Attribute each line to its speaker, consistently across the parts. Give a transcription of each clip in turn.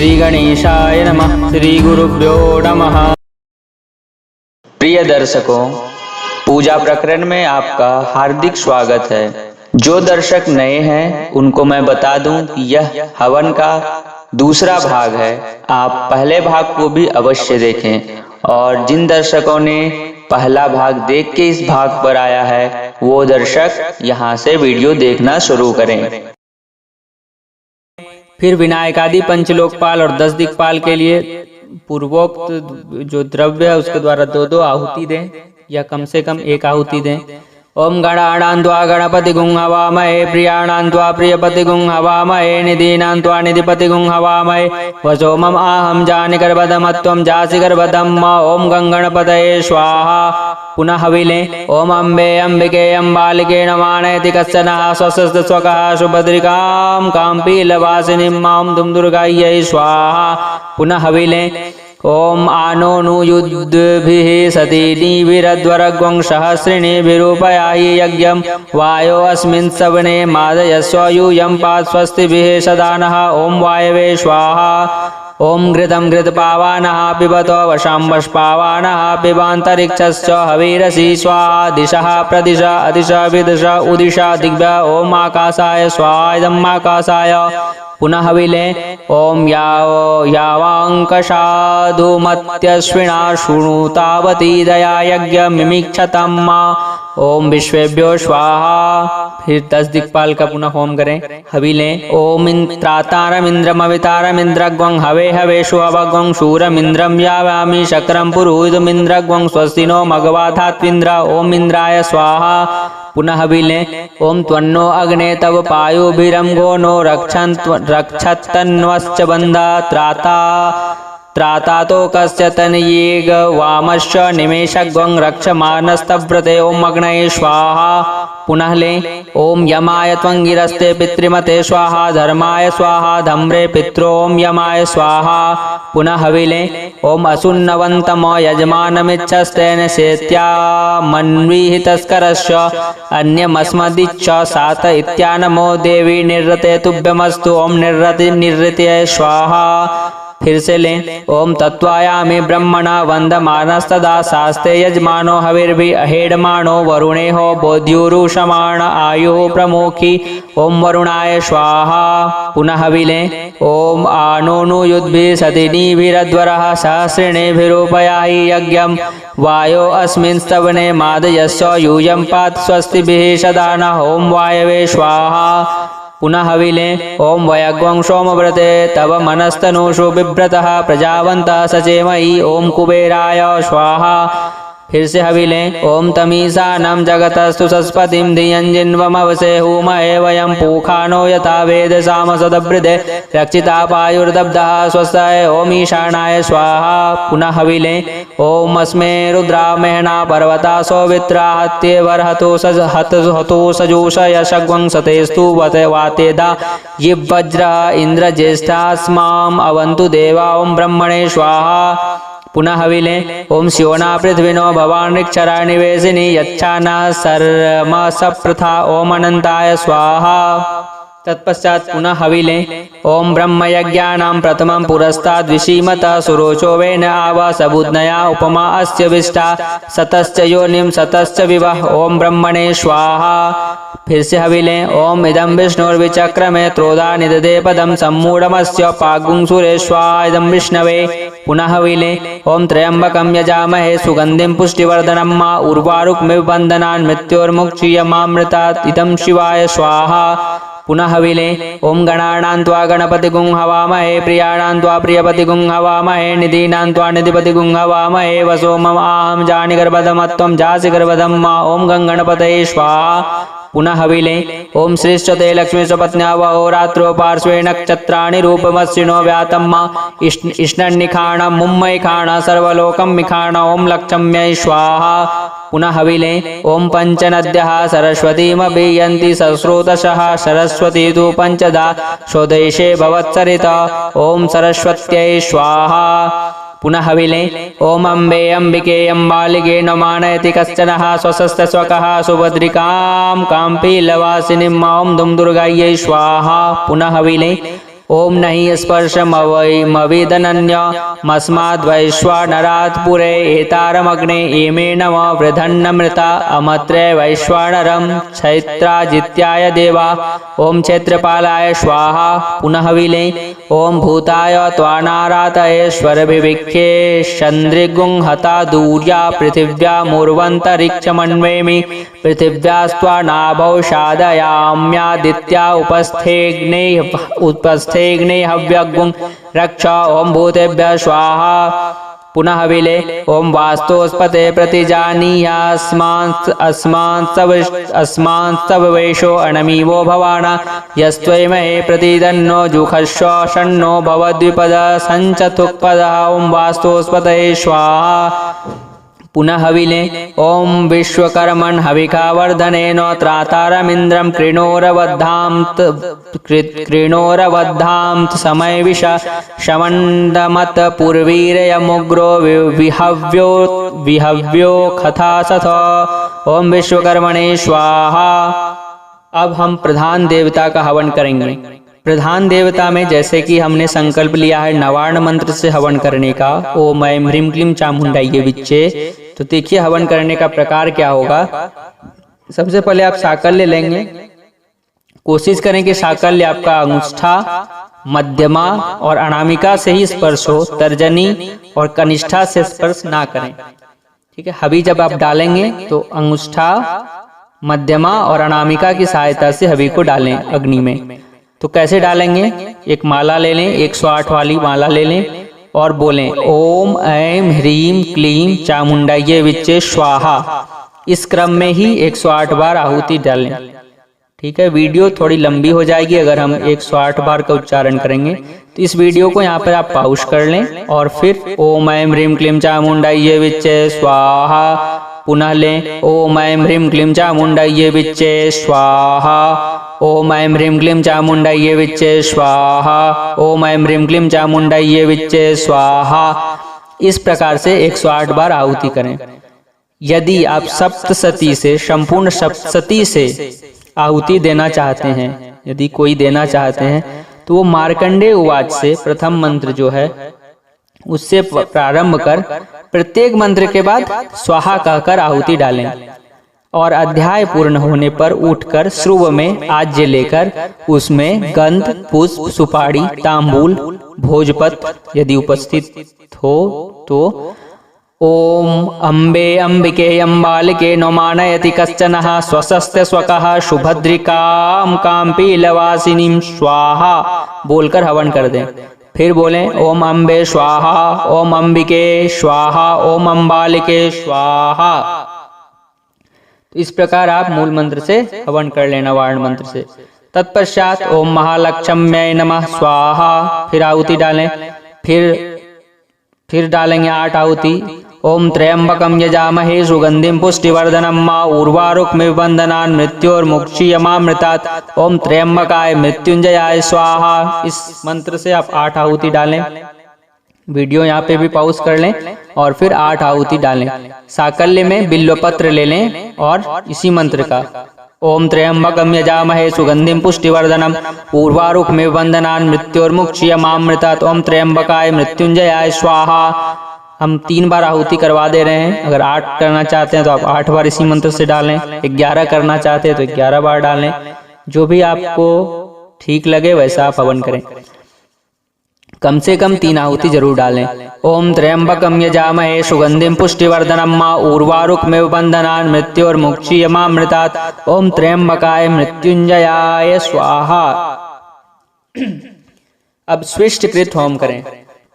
Speaker 1: श्री गणेशाय नमः। श्री गुरुभ्यो नमः। प्रिय दर्शकों, पूजा प्रकरण में आपका हार्दिक स्वागत है। जो दर्शक नए हैं उनको मैं बता दूं कि यह हवन का दूसरा भाग है। आप पहले भाग को भी अवश्य देखें, और जिन दर्शकों ने पहला भाग देख के इस भाग पर आया है वो दर्शक यहाँ से वीडियो देखना शुरू करें। फिर विनायक आदि पंचलोकपाल और 10 दिक्पाल के लिए पूर्वोक्त जो द्रव्य है उसके द्वारा 2-2 आहुति दें, या कम से कम 1 आहुति दें। ओम गणानान्त्वा गणपति गुं हवामहे, प्रियाणान्त्वा प्रियपति गुं हवामहे, निधीनान्त्वा निधिपति गुं हवामहे। वसो मम आहम जानि गर्भधमत्वं जासि गर्भधम्। ओम गंगणपतये स्वाहा। पुनः हविले ओम अम्बे अंबिके अम्बालिके नमानयति कश्चन स्वस्ति स्वकः सुभद्रिकां काम्पीलवासिनीं मां दुम दुर्गायै स्वाहा। पुनः हविले ओम आनो नु युद्धिभिः सतीनिभिरध्वरग्वं सहस्रिणीभिरूपयाहि यज्ञं वायो अस्मिन् सवने मादयस्व यूयं पात् स्वस्तिभिः सदा नः। ओम वायवे स्वाहा। ओम घृतं घृतपावानः पिबतो वशां वशपावानः पिबान्तरिक्षश्च हवीरसि स्वाहा। दिशः प्रदिश अदिश विदिश उदिशा दिग्भ्य। ओम आकाशाय स्वाहा। इदम् आकाशाय। पुनः हविले ओम यावांकसाधुमत्यश्विना शृणुतावती दया यज्ञ मिमिक्षतम्। ओम विश्वेभ्यो स्वाहा। फिर 10 दिक्पाल का पुनः होम करें। हविले ओम त्रातारमिन्द्रमवितारमिन्द्रग्वं हवे हवेषु अवग्वं शूरमिन्द्रं यावामि शक्रं पुरोहितमिन्द्रग्वं स्वस्ति नो मघवाधात्विन्द्र। ओम इंद्राय स्वाहा। पुनः हविले ओम त्वन्नो अग्ने तव पायुभिरंगो नो रक्षत्तन्वश्च बन्धा त्रातातो कस्य तनयेग वामश्च निमेषग्वं रक्षमानस्तव्रते। ओम अग्नये स्वाहा। पुनः ले ओम यमाय त्वं गिरस्ते पितृमते स्वाहा। धर्माय स्वाहा। धम्रे पित्रो ओम यमाय स्वाहा। पुनः हविले ओम असुन्नवन्तम यजमानमिच्छस्तेन सेत्या मन्विहितस्करस्य अन्यमस्मदिच्च सात इत्यानमो देवी निर्रते तुभ्यमस्तु। ओम निर्रते स्वाहा। फिर से लें ओम तत्वायामि ब्रह्मणा वंदमानस्तदा शास्ते यजमानो हविर्भि अहेडमानो वरुणेहो बोध्युरुषमाण आयुः प्रमुखी। ओम वरुणाय स्वाहा। पुनः हविले ओम आनोनु युद्भिः सतिनीभिरध्वरः सहस्रिणीभिरूपयाहि यज्ञं वायो अस्मिन् स्तवने मादयस्व यूयं पात् स्वस्तिभिः सदा नः। ओम वायवे स्वाहा। पुनः हविले ओम वयग्वं सोमव्रते तव मनस्तनुषु बिभ्रतः प्रजावन्तः सचेमहि। ओम कुबेराय स्वाहा। फिर से हविले ओम तमीसानं जगतस्तु सस्पतिं धियञ्जिन्वमवसे हूमहे वयं पूखानो यथा वेद सामसदभृदे रक्षिता पायुर्दब्धः स्वस्ताय। ओम ईशानाय स्वाहा। पुनः हविले ओम अस्मे रुद्रा मेहना पर्वता सौवित्रा हत्येवर्हतो हतो सजोष यशग्वं सतेस्तु वते वातेदा ये वज्र इन्द्रज्येष्ठास्माम् अवन्तु देवा। ओम ब्रह्मणे स्वाहा। पुनः हविले ओम शिवना पृथ्वीनो भवानृक्षरा निवेशिनी यच्छाना सर्मसप्रथा। ओम अनंताय स्वाहा। तत्पश्चात पुनः हविले ओम ब्रह्मयज्ञानां प्रथमं पुरस्ताद् विशीमत सुरोचो वेन आव सबुद्नया उपमा अस्य विष्टा सतश्च योनिं सतश्च विवः। ओम ब्रह्मणे स्वाहा। फिर से हविले ओम इदं विष्णुर्विचक्रमे त्रोदा निदधे पदं सम्मूढ़मस्य पागुं सुरेश्वा इदं विष्णवे। पुनः हविले ओम त्र्यंबकं यजामहे सुगंधिं पुष्टिवर्धनं मा उर्वारुकमिव बन्धनान् मृत्योर्मुक्षीयमामृतात् इदं शिवाय स्वाहा। पुनः हविले ओम गणानान्त्वा गणपति गुं हवामहे, प्रियाणान्त्वा प्रियपति गुं हवामहे, निधीनान्त्वा निधिपति गुं हवामहे। वसो मम आहम जानि गर्भधमत्वं जासि गर्भधम् मा। ओम गंगणपतये स्वाहा। पुनः हविले ओम श्रीश्चते लक्ष्मी स्वपत्न्या वहोरात्रो पार्श्वे नक्षत्राणि रूपमस्विनो व्यातम्मा इष्णन्निखाण मुम्मैखाण सर्वलोकं मिखाण। ओम लक्ष्म्यै स्वाहा। पुनः हविले ओम पंचनद्यः सरस्वतीमभियन्ति सस्रोतशः सरस्वती तु पंचदा स्वदेशे भवत्सरित। ओम सरस्वत्यै स्वाहा। पुनः हविले ओम अम्बे अंबिके अम्बालिके नमानयति कश्चनः स्वशस्त्र स्वकः सुभद्रिकां काम्पीलवासिनीं ओम दुम दुर्गायै स्वाहा। पुनः हविले ओम नहि स्पर्शमविदनन्यमस्माद्वैश्वानरात् पुरे एतारमग्ने एमे नम वृधन्नमृता अमत्रे वैश्वानरं क्षैत्राजित्याय देवा। ओम क्षेत्रपालाय स्वाहा पुनः विले। ओम भूताय त्वानारातयेश्वरभिविख्ये चन्द्रिगुंहता दूर्या पृथिव्या मूर्वन्तरिक्षमन्वेमि पृथिव्यास्त्वा नाभौ साधयाम्यादित्या उपस्थेग्ने हव्यगुं रक्ष। ओम भूतेभ्यः स्वाहा पुनः विले। ओम वास्तोस्पते प्रतिजानीयास्मांस्तवेशो अणमीवो भवाना यस्त्वमहे प्रतिदन्नो जुषस्व षण्णो भवद्विपद संचतुक्पदः। ओम वास्तोस्पतये स्वाहा पुनः विले। ओम विश्वकर्मन् हविकावर्धनेन त्रातारमिन्द्रं कृणोरवद्धां समयविष शमण्डमत पूर्वीरयमुग्रो विहव्यो खथासथ। ओम विश्वकर्मणे स्वाहा। अब हम प्रधान देवता का हवन करेंगे। प्रधान देवता में जैसे कि हमने संकल्प लिया है नवार्ण मंत्र से हवन करने का, ओम ऐं ह्रीं क्लीं चामुंडायै विच्चे। तो देखिए हवन करने का प्रकार क्या होगा। सबसे पहले आप साकल्य लेंगे। कोशिश करें कि साकल्य आपका अंगुष्ठा, मध्यमा और अनामिका से ही स्पर्श हो, तर्जनी और कनिष्ठा से स्पर्श ना करें। ठीक है। हबी जब आप डालेंगे तो अंगुष्ठा, मध्यमा और अनामिका की सहायता से हबी को डालें अग्नि में। तो कैसे डालेंगे, एक माला ले लें, 108 वाली माला ले लें और बोलें ओम ऐं ह्रीं क्लीं चामुंडायै विच्चे स्वाहा। इस क्रम में ही 108 बार आहुति डालें। ठीक है। वीडियो थोड़ी लंबी हो जाएगी अगर हम 108 बार का उच्चारण करेंगे। तो इस वीडियो को यहाँ पर आप पॉज कर लें और फिर ओम ऐं ह्रीं क्लीं चामुंडायै विच्चे स्वाहा पुनः लें। ओम ऐं ह्रीं क्लीं चामुंडायै विच्चे स्वाहा। ओम ऐं ह्रीं क्लीं चामुंडायै विच्चे स्वाहा। ओम ऐं ह्रीं क्लीं चामुंडायै विच्चे स्वाहा। इस प्रकार से 108 बार आहुति करें। यदि आप सप्तसती से, संपूर्ण सप्तसती से आहुति देना चाहते हैं, यदि कोई देना चाहते हैं, तो वो मार्कंडेय उवाच से प्रथम मंत्र जो है उससे प्रारंभ कर प्रत्येक मंत्र के बाद स्वाहा कहकर आहुति डालें और अध्याय पूर्ण होने पर उठकर श्रुव में आज्य लेकर उसमें गंध, पुष्प, सुपाड़ी, तांबूल, भोजपत्र यदि उपस्थित हो तो ओम अम्बे अम्बिके अम्बालिके नौमानयति कश्चनः स्वशस्त्य स्वकः सुभद्रिकां काम्पीलवासिनीं स्वाहा बोलकर हवन कर दें। फिर बोलें ओम अम्बे स्वाहा, ओम अंबिके स्वाहा, ओम अम्बालिके स्वाहा। तो इस प्रकार आप मूल मंत्र से हवन कर लेना, वार्ण मंत्र से। तत्पश्चात ओम महालक्ष्म्यै नमः स्वाहा फिर आहुति डालें। फिर डालेंगे 8 आहुति। ओम त्र्यंबकं यजामहे सुगंधिं पुष्टिवर्धनं मा उर्वारुकमिव बन्धनान् मृत्योर्मुक्षीयमामृतात्। ओम त्र्यंबकाय मृत्युंजयाय स्वाहा। इस मंत्र से आप 8 आहुति डालें। वीडियो यहाँ पे भी पॉज कर लें और फिर 8 आहुति डालें। साकल्य में बिल्वपत्र ले लें और इसी मंत्र का ओम त्र्यंबकं यजामहे सुगंधिं पुष्टिवर्धनम् उर्वारुकमिव बन्धनान् मृत्योर्मुक्षीयमामृतात्। ओम त्र्यंबकाय मृत्युंजयाय स्वाहा। हम 3 बार आहुति करवा दे रहे हैं। अगर 8 करना चाहते हैं तो आप 8 बार इसी मंत्र से डालें। 11 करना चाहते हैं तो 11 बार डालें। जो भी आपको ठीक लगे वैसा आप हवन करें। कम से कम 3 आहुति जरूर डालें। ओम त्र्यंबकं यजामहे सुगंधिं पुष्टिवर्धनं मा उर्वारुकमिव बन्धनान् मृत्योर्मुक्षीयमामृतात्। ओम त्र्यंबकाय मृत्युंजयाय स्वाहा। अब स्विष्टकृत होम करें।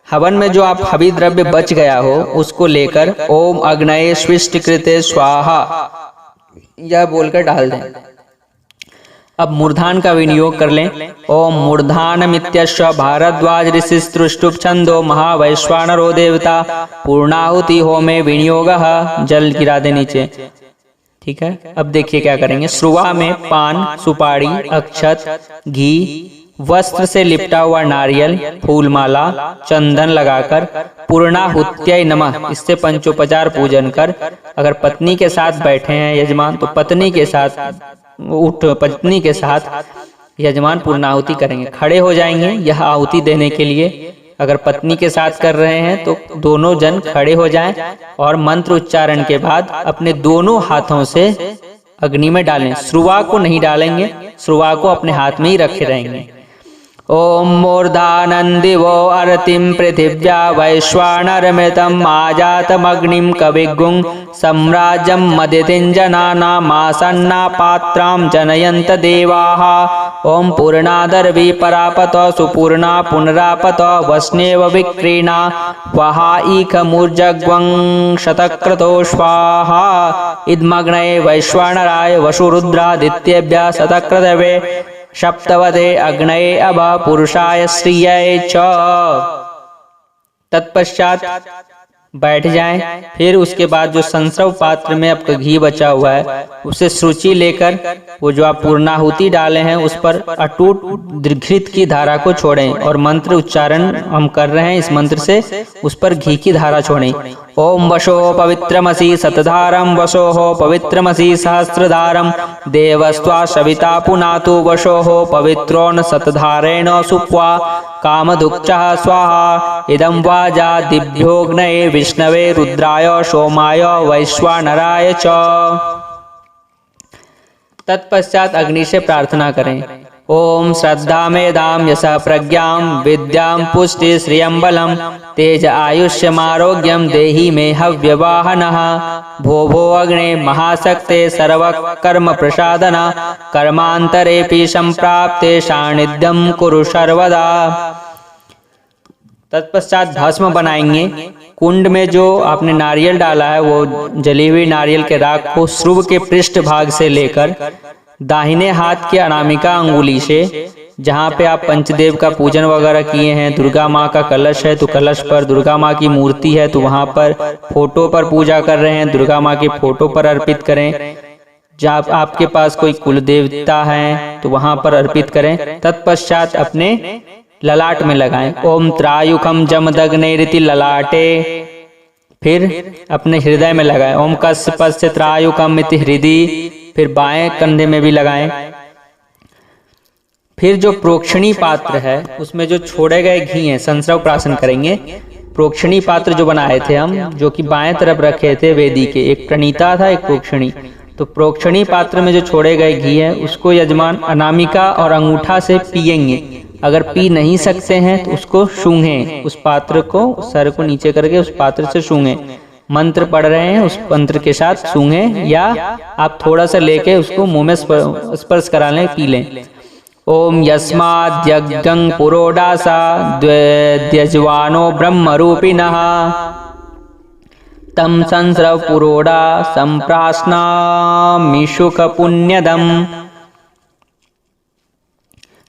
Speaker 1: हवन में जो आप हवि द्रव्य बच गया हो उसको लेकर ओम अग्नये स्विष्टकृते स्वाहा यह बोलकर डाल दें। अब मूर्धान का विनियोग कर लें। ओम मूर्धानमित्यस्य भारद्वाज ऋषिस्तृष्टुप छंदो महावैश्वानरो देवता पूर्णाहुति होमे विनियोगः। जल गिरा दे नीचे। ठीक है। अब देखिए क्या करेंगे। श्रुवा में पान, सुपाड़ी, अक्षत, घी, वस्त्र से लिपटा हुआ नारियल, फूलमाला, चंदन लगाकर पूर्णाहुत्यै नमः इससे पंचोपचार पूजन कर, अगर पत्नी के साथ बैठे हैं यजमान तो पत्नी के साथ यजमान पूर्णाहुति करेंगे। खड़े हो जाएंगे यह आहुति देने के लिए। अगर पत्नी के साथ कर रहे हैं तो दोनों जन खड़े हो जाएं और मंत्र उच्चारण के बाद अपने दोनों हाथों से अग्नि में डालें। श्रुवा को नहीं डालेंगे, श्रुवा को अपने हाथ में ही रखे रहेंगे। ओम मूर्धानंदिवो अर्तिम पृथिव्या वैश्वानरमृतम् आजातमग्निं कविगुं सम्राजं मदितिञ्जनानामासन्ना पात्रां जनयन्त देवाः। ओम पूर्णादर्वी परापतो सुपूर्णा पुनरापतो वस्नेव विक्रीणा वहाईकमूर्जग्वं शतक्रतो स्वाहा। इदमग्नये वैश्वानराय वसुरुद्रादित्येभ्यः शतक्रतवे सप्तवदे अग्नये अभ पुरुषाय श्रिये च। तत्पश्चात बैठ जाएं। फिर उसके बाद जो संस्रव पात्र में आपका घी बचा हुआ है उसे सूची लेकर वो जो आप पूर्णाहुति डाले हैं उस पर अटूट घृत की धारा को छोड़ें और मंत्र उच्चारण हम कर रहे हैं इस मंत्र से उस पर घी की धारा छोड़ें। ओम वशो पवित्रमसि शतधारम वशो पवित्रमसि सहस्रधारम देवस्त्वा सविता पुनातु वशो पवित्रोन शतधारेण सुप्वा कामधुक्चः स्वाहा। इदं वाजा दिव्योग्नये विष्णवे रुद्राय सोमाय वैश्वानराय च। तत्पश्चात अग्नि से प्रार्थना करें। ओम श्रद्धा मेधाम यशः प्रज्ञां विद्यां पुष्टि श्रियं बलं तेज आयुष्यमारोग्यं देहि मे हव्यवाहनः। भो भो अग्ने महाशक्ते सर्वकर्म प्रसादना कर्मांतरेऽपि संप्राप्ते सान्निध्यं कुरु सर्वदा। तत्पश्चात भस्म बनाएंगे। कुंड में जो आपने नारियल डाला है वो जली हुई नारियल के राख को श्रुव के पृष्ठ भाग से लेकर दाहिने हाथ के अनामिका अंगुली से जहाँ पे आप पंचदेव का पूजन वगैरह किए हैं, दुर्गा माँ का कलश है तो कलश पर, दुर्गा माँ की मूर्ति है तो वहाँ पर, फोटो पर पूजा कर रहे हैं दुर्गा माँ के फोटो पर अर्पित करें। जहाँ आपके पास कोई कुल देवता है तो वहाँ पर अर्पित करें। तत्पश्चात अपने ललाट में लगाएं। ओम त्रायुखम जमदग्नेरिति ललाटे। फिर अपने हृदय में लगाएं। ओम कस्य त्रायुकम इति हृदय। फिर बाएं कंधे में भी लगाएं। फिर जो प्रोक्षणी पात्र है उसमें जो छोड़े गए घी हैं संस्रव प्राशन करेंगे। प्रोक्षणी पात्र जो बनाए थे हम, जो कि बाएं तरफ रखे थे वेदी के, एक प्रणीता था एक प्रोक्षणी। तो प्रोक्षणी पात्र में जो छोड़े गए घी है उसको यजमान अनामिका और अंगूठा से पिएंगे। अगर पी नहीं सकते हैं तो उसको सूंघें। उस पात्र को, सर को नीचे करके उस पात्र से सूंघें। मंत्र पढ़ रहे हैं उस मंत्र के साथ सूंघें या आप थोड़ा सा लेके उसको मुंह में स्पर्श करा लें, पी लें। ओम यस्माद्यज्ञं पुरोडासा द्यज्वानो ब्रह्मरूपिणः तम संस्रव पुरोडा संप्राश्नामिषुक पुण्यदम।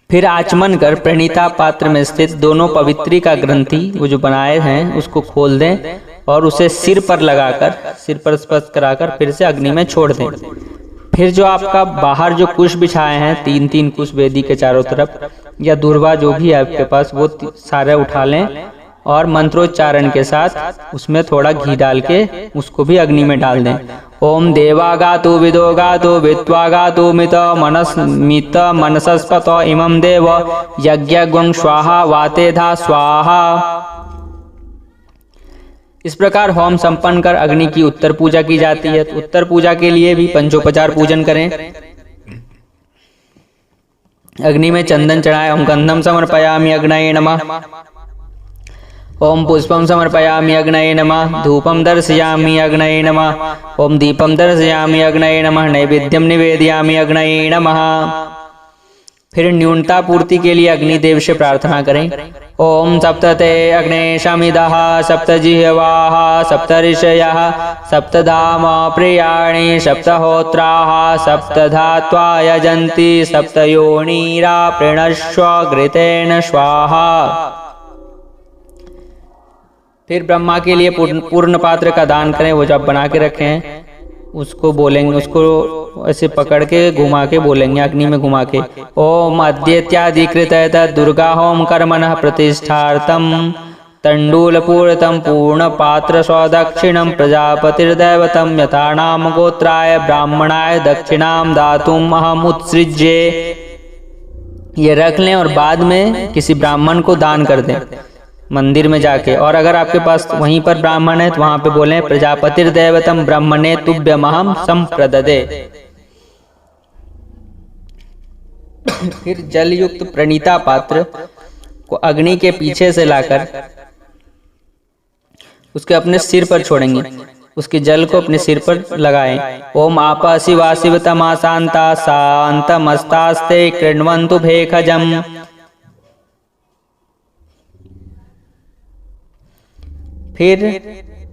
Speaker 1: फिर आचमन कर प्रणीता पात्र में स्थित दोनों पवित्री का ग्रंथि वो जो बनाए हैं उसको खोल दें और उसे सिर पर लगाकर, सिर पर स्पर्श कराकर फिर से अग्नि में छोड़ दें। फिर जो आपका बाहर जो कुश बिछाए हैं, 3-3 कुश वेदी के चारों तरफ या दुर्वा जो भी है आपके पास, वो सारे उठा लें और मंत्रोच्चारण के साथ उसमें थोड़ा घी डाल के उसको भी अग्नि में डाल दें। ओम देवागातु विदोगातु वित्वागातु मित मनसस्पतो इमं देव यज्ञं स्वाहा वातेधा स्वाहा। इस प्रकार होम संपन्न कर अग्नि की उत्तर पूजा की जाती है। तो उत्तर पूजा के लिए भी पंचोपचार पूजन करें। अग्नि में चंदन चढ़ाएं। ओम गंधम समर्पयामि अग्नये नमः। ओम पुष्पम समर्पयामि अग्नये नमः। धूपम दर्शयामि अग्नये नमः। ओम दीपम दर्शयामि अग्नये नमः। नैवेद्यम निवेदयामि अग्नये नमः। फिर न्यूनता पूर्ति के लिए अग्निदेव से प्रार्थना करें। ओम सप्तते अग्ने शमिदः सप्तजिह्वाः सप्तऋषयः सप्तधाम प्रियाणि सप्तहोत्राः सप्तधात्वा यजन्ति सप्तयोनिरा प्रणश्व घृतेन स्वाहा। फिर ब्रह्मा के लिए पूर्ण पात्र का दान करें। वो जो आप बना के रखे हैं उसको बोलेंगे, उसको ऐसे पकड़ के घुमा के बोलेंगे, अग्नि में घुमा के। ओम अद्यत्याधिकृत दुर्गा होम कर्मणः प्रतिष्ठार्थम तंडूलपूर्णतम पूर्ण पात्र स्वदक्षिणम प्रजापतिर्दैवतम यथा नाम गोत्राय ब्राह्मणाय दक्षिणाम दातुम अहम उत्सृज्ये। ये रख लें और बाद में किसी ब्राह्मण को दान कर दें मंदिर में जाके। और अगर आपके पास वहीं पर ब्राह्मण है तो वहां पे बोलें प्रजापतिर्दैवतम ब्रह्मणे तुभ्यमहं संप्रददे। फिर जल युक्त प्रणीता पात्र को अग्नि के पीछे से लाकर उसके अपने सिर पर छोड़ेंगे, उसके जल को अपने सिर पर लगाएं। ओम आपा शिवा शिवतमा शांता शांतमस्तास्ते कृण्वन्तु भेखजम। फिर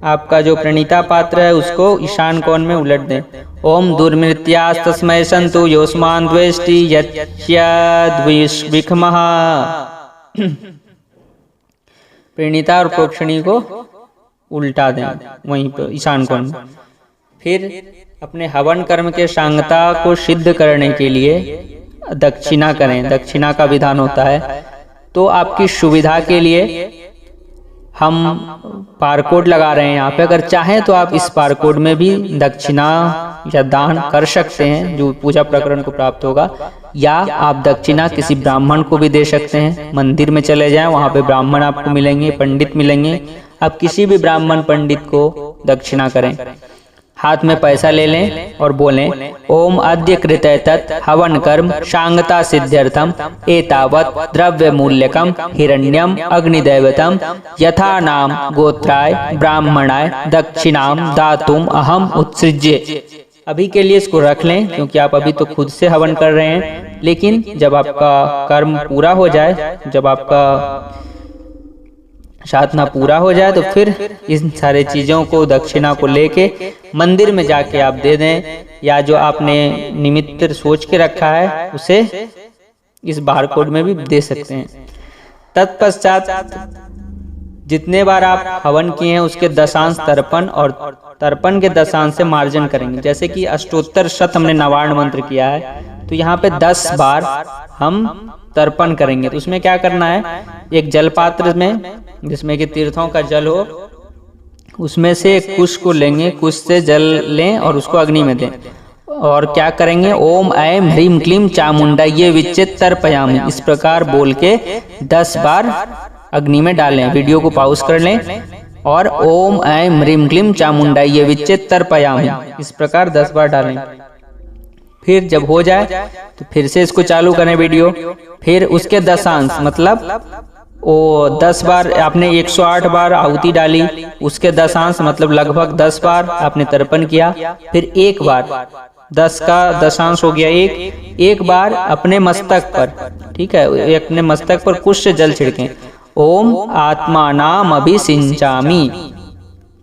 Speaker 1: आपका जो प्रणीता पात्र है उसको ईशान कोण में उलट दें। ओम दुर्मृत्यास्तस्मै सन्तु योऽस्मान् द्वेष्टि यच्यद्विषविक्मः। प्रणीता और प्रोक्षणी को उल्टा दें वहीं पर ईशान कोण में। फिर अपने हवन कर्म के सांगता को सिद्ध करने के लिए दक्षिणा करें। दक्षिणा का विधान होता है। तो आपकी सुविधा के लिए हम बारकोड लगा रहे हैं यहाँ पे, अगर चाहें तो आप इस बारकोड में भी दक्षिणा या दान कर सकते हैं जो पूजा प्रकरण को प्राप्त होगा, या आप दक्षिणा किसी ब्राह्मण को भी दे सकते हैं। मंदिर में चले जाएं, वहाँ पे ब्राह्मण आपको मिलेंगे, पंडित मिलेंगे, आप किसी भी ब्राह्मण पंडित को दक्षिणा करें। हाथ में पैसा ले लें और बोलें ओम अद्य कृते तत् हवन कर्म शांगता सिद्ध्यर्थम एतावत् द्रव्य मूल्यकम हिरण्यम अग्निदैवतम यथा नाम गोत्राय ब्राह्मणाय दक्षिणाम दातुम अहम उत्सृज्ये। अभी के लिए इसको रख लें क्योंकि आप अभी तो खुद से हवन कर रहे हैं, लेकिन जब आपका कर्म पूरा हो जाए, जब आपका साधना पूरा हो जाए तो फिर इन सारे चीजों को दक्षिणा को लेके मंदिर में जाके आप दे दें, या जो आपने निमित्त सोच के रखा है उसे इस बारकोड में भी दे सकते हैं। तत्पश्चात जितने बार आप हवन किए हैं उसके दशांश तर्पण और तर्पण के दशांश से मार्जन करेंगे। जैसे कि अष्टोत्तर शत हमने नवार्ण मंत्र किया है तो यहाँ पे 10 बार हम तर्पण करेंगे। तो उसमें क्या करना है, एक जल पात्र में जिसमें कि तीर्थों का जल हो, उसमें से एक कुश को लेंगे, कुश से जल लें और उसको अग्नि में दें। और क्या करेंगे, ओम ऐं ह्रीं क्लीं चामुंडायै विच्चित तर्पयामि, इस प्रकार बोल के 10 बार अग्नि में डालें। वीडियो को पॉज कर लें और ओम ऐं ह्रीं क्लीं चामुंडायै विच्चित तर्पयामि इस प्रकार 10 बार डालें। फिर जब हो जाए तो फिर से इसको चालू करें वीडियो। फिर उसके दशांश मतलब वो 10 बार आपने 108 बार आहुति डाली, उसके दशांश मतलब लगभग 10 बार आपने तर्पण किया। फिर एक बार 10 का दशांश हो गया एक बार अपने मस्तक पर, ठीक है, अपने मस्तक पर कुश से जल छिड़कें। ओम आत्मानाम अभिसिंचामि।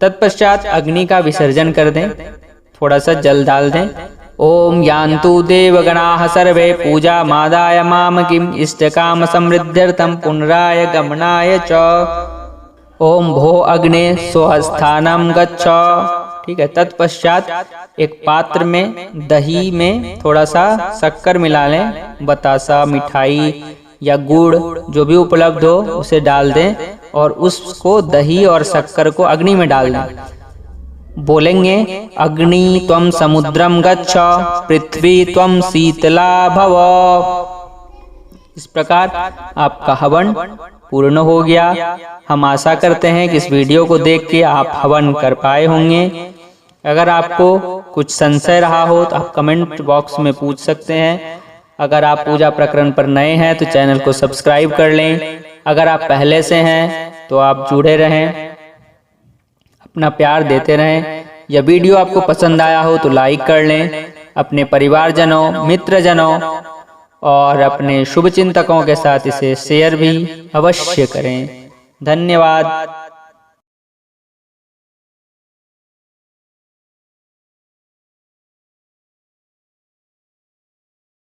Speaker 1: तत्पश्चात अग्नि का विसर्जन कर दें, थोड़ा सा जल डाल दें। ओम यान्तु देवगणाः सर्वे पूजा मादाय मामकिम इष्टकाम समृद्ध्यर्थम पुनराय गमनाय च। ओम भो अग्ने स्वस्थानम गच्छ। ठीक है। तत्पश्चात एक पात्र में दही में थोड़ा सा शक्कर मिला लें, बतासा, मिठाई या गुड़ जो भी उपलब्ध हो उसे डाल दें और उसको दही और शक्कर को अग्नि में डाल दें। बोलेंगे अग्नि त्वं समुद्रम गच्छ पृथ्वी त्वं शीतला भव। इस प्रकार आपका हवन पूर्ण हो गया। हम आशा करते हैं कि इस वीडियो को देख के आप हवन कर पाए होंगे। अगर आपको कुछ संशय रहा हो तो आप कमेंट बॉक्स में पूछ सकते हैं। अगर आप पूजा प्रकरण पर नए हैं तो चैनल को सब्सक्राइब कर लें। अगर आप पहले से हैं तो आप जुड़े रहें, अपना प्यार देते रहें। यह वीडियो आपको पसंद आया हो तो लाइक कर लें। अपने परिवारजनों, मित्रजनों और अपने शुभचिंतकों के साथ इसे शेयर भी अवश्य करें। धन्यवाद।